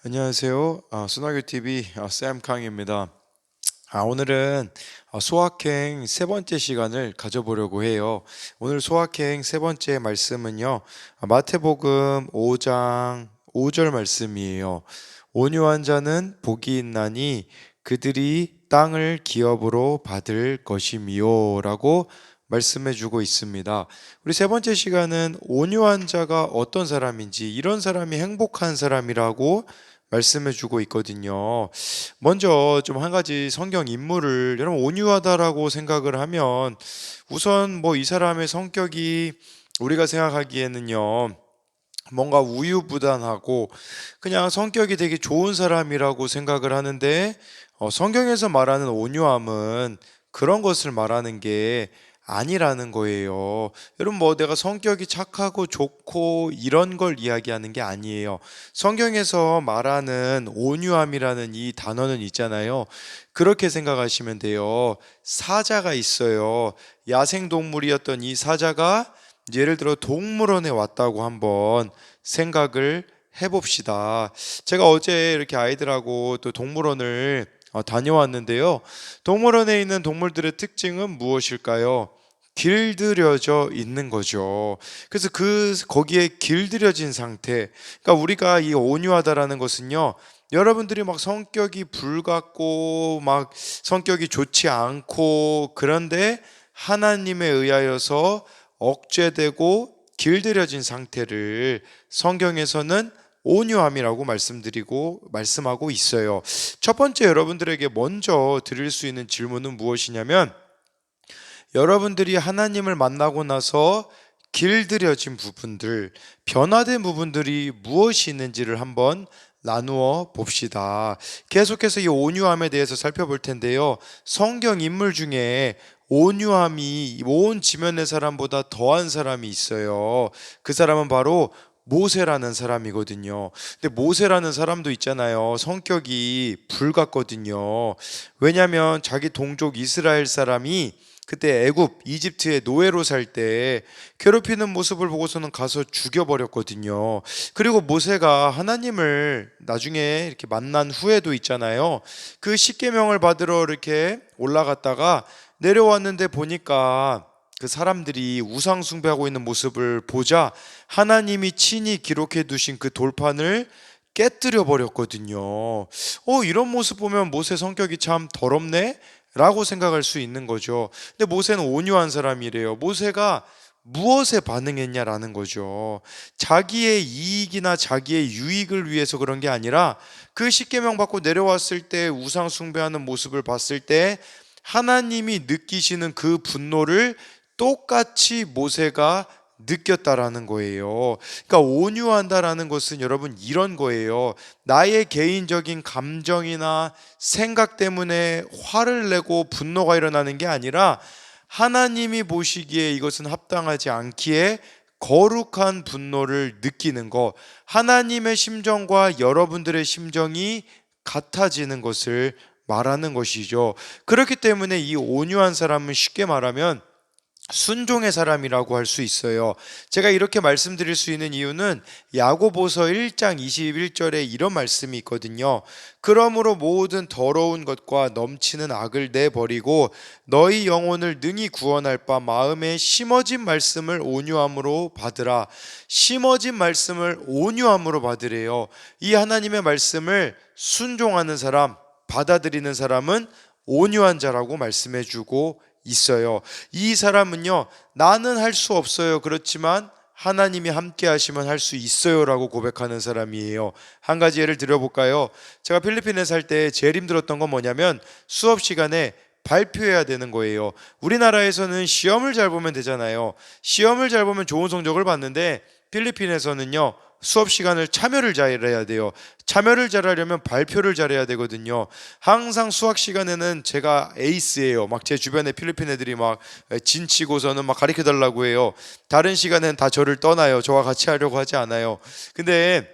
안녕하세요. 순학교 TV 샘 캉입니다. 오늘은 소확행 세 번째 시간을 가져보려고 해요. 오늘 소확행 세 번째 말씀은요, 마태복음 5장 5절 말씀이에요. 온유한 자는 복이 있나니 그들이 땅을 기업으로 받을 것이미요라고 말씀해주고 있습니다. 우리 세 번째 시간은 온유한 자가 어떤 사람인지, 이런 사람이 행복한 사람이라고 말씀해주고 있거든요. 먼저 좀 한 가지 성경 인물을 여러분 온유하다라고 생각을 하면 우선 뭐 이 사람의 성격이 우리가 생각하기에는요, 뭔가 우유부단하고 그냥 성격이 되게 좋은 사람이라고 생각을 하는데, 성경에서 말하는 온유함은 그런 것을 말하는 게 아니라는 거예요. 여러분, 뭐 내가 성격이 착하고 좋고 이런 걸 이야기하는 게 아니에요. 성경에서 말하는 온유함이라는 이 단어는 있잖아요. 그렇게 생각하시면 돼요. 사자가 있어요. 야생동물이었던 이 사자가 예를 들어 동물원에 왔다고 한번 생각을 해봅시다. 제가 어제 이렇게 아이들하고 또 동물원을 다녀왔는데요. 동물원에 있는 동물들의 특징은 무엇일까요? 길들여져 있는 거죠. 그래서 거기에 길들여진 상태. 그러니까 우리가 이 온유하다라는 것은요, 여러분들이 막 성격이 불같고 막 성격이 좋지 않고 그런데 하나님에 의하여서 억제되고 길들여진 상태를 성경에서는 온유함이라고 말씀하고 있어요. 첫 번째 여러분들에게 먼저 드릴 수 있는 질문은 무엇이냐면, 여러분들이 하나님을 만나고 나서 길들여진 부분들, 변화된 부분들이 무엇이 있는지를 한번 나누어 봅시다. 계속해서 이 온유함에 대해서 살펴볼 텐데요. 성경 인물 중에 온유함이 온 지면의 사람보다 더한 사람이 있어요. 그 사람은 바로 모세라는 사람이거든요. 근데 모세라는 사람도 있잖아요. 성격이 불같거든요. 왜냐하면 자기 동족 이스라엘 사람이 그때 애굽 이집트의 노예로 살 때 괴롭히는 모습을 보고서는 가서 죽여버렸거든요. 그리고 모세가 하나님을 나중에 이렇게 만난 후에도 있잖아요. 그 십계명을 받으러 이렇게 올라갔다가 내려왔는데 보니까 그 사람들이 우상 숭배하고 있는 모습을 보자 하나님이 친히 기록해 두신 그 돌판을 깨뜨려 버렸거든요. 이런 모습 보면 모세 성격이 참 더럽네? 라고 생각할 수 있는 거죠. 근데 모세는 온유한 사람이래요. 모세가 무엇에 반응했냐라는 거죠. 자기의 이익이나 자기의 유익을 위해서 그런 게 아니라 그 십계명 받고 내려왔을 때 우상 숭배하는 모습을 봤을 때 하나님이 느끼시는 그 분노를 똑같이 모세가 느꼈다라는 거예요. 그러니까 온유한다라는 것은 여러분 이런 거예요. 나의 개인적인 감정이나 생각 때문에 화를 내고 분노가 일어나는 게 아니라 하나님이 보시기에 이것은 합당하지 않기에 거룩한 분노를 느끼는 것, 하나님의 심정과 여러분들의 심정이 같아지는 것을 말하는 것이죠. 그렇기 때문에 이 온유한 사람은 쉽게 말하면 순종의 사람이라고 할 수 있어요. 제가 이렇게 말씀드릴 수 있는 이유는 야고보서 1장 21절에 이런 말씀이 있거든요. 그러므로 모든 더러운 것과 넘치는 악을 내버리고 너희 영혼을 능히 구원할 바 마음에 심어진 말씀을 온유함으로 받으라. 심어진 말씀을 온유함으로 받으래요. 이 하나님의 말씀을 순종하는 사람, 받아들이는 사람은 온유한 자라고 말씀해주고 있어요. 이 사람은요, 나는 할 수 없어요. 그렇지만 하나님이 함께 하시면 할 수 있어요 라고 고백하는 사람이에요. 한 가지 예를 들어볼까요? 제가 필리핀에 살 때 제일 힘들었던 건 뭐냐면 수업 시간에 발표해야 되는 거예요. 우리나라에서는 시험을 잘 보면 되잖아요. 시험을 잘 보면 좋은 성적을 받는데 필리핀에서는요, 수업 시간을 참여를 잘해야 돼요. 참여를 잘하려면 발표를 잘해야 되거든요. 항상 수학 시간에는 제가 에이스예요. 막 제 주변에 필리핀 애들이 막 진치고서는 막 가르쳐 달라고 해요. 다른 시간에는 다 저를 떠나요. 저와 같이 하려고 하지 않아요. 근데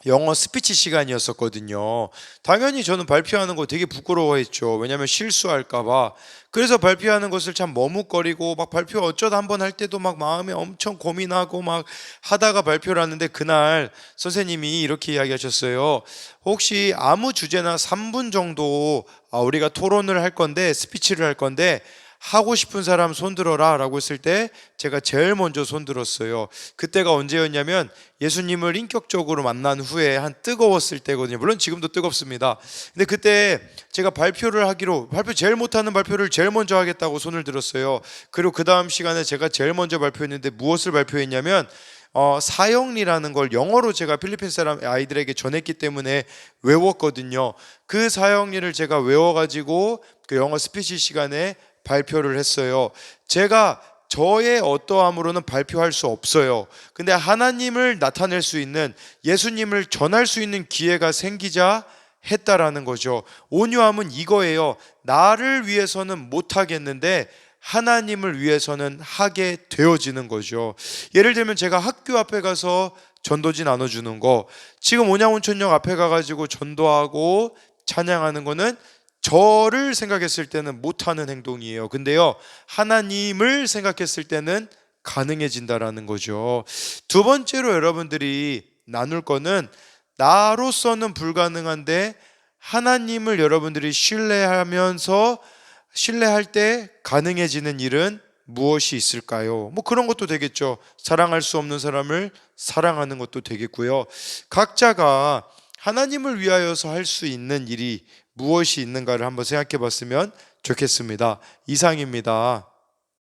영어 스피치 시간이었었거든요. 당연히 저는 발표하는 거 되게 부끄러워했죠. 왜냐하면 실수할까 봐. 그래서 발표하는 것을 참 머뭇거리고 막 발표 어쩌다 한번 할 때도 막 마음에 엄청 고민하고 막 하다가 발표를 하는데, 그날 선생님이 이렇게 이야기하셨어요. 혹시 아무 주제나 3분 정도 우리가 토론을 할 건데, 스피치를 할 건데 하고 싶은 사람 손 들어라 라고 했을 때 제가 제일 먼저 손 들었어요. 그때가 언제였냐면 예수님을 인격적으로 만난 후에 한 뜨거웠을 때거든요. 물론 지금도 뜨겁습니다. 근데 그때 제가 발표 제일 못하는 발표를 제일 먼저 하겠다고 손을 들었어요. 그리고 그 다음 시간에 제가 제일 먼저 발표했는데 무엇을 발표했냐면 사형리라는 걸 영어로 제가 필리핀 사람 아이들에게 전했기 때문에 외웠거든요. 그 사형리를 제가 외워가지고 그 영어 스피치 시간에 발표를 했어요. 제가 저의 어떠함으로는 발표할 수 없어요. 근데 하나님을 나타낼 수 있는, 예수님을 전할 수 있는 기회가 생기자 했다라는 거죠. 온유함은 이거예요. 나를 위해서는 못하겠는데 하나님을 위해서는 하게 되어지는 거죠. 예를 들면 제가 학교 앞에 가서 전도지 나눠주는 거, 지금 온양온천역 앞에 가가지고 전도하고 찬양하는 거는 저를 생각했을 때는 못하는 행동이에요. 근데요, 하나님을 생각했을 때는 가능해진다라는 거죠. 두 번째로 여러분들이 나눌 거는, 나로서는 불가능한데 하나님을 여러분들이 신뢰할 때 가능해지는 일은 무엇이 있을까요? 뭐 그런 것도 되겠죠. 사랑할 수 없는 사람을 사랑하는 것도 되겠고요. 각자가 하나님을 위하여서 할 수 있는 일이 무엇이 있는가를 한번 생각해 봤으면 좋겠습니다. 이상입니다.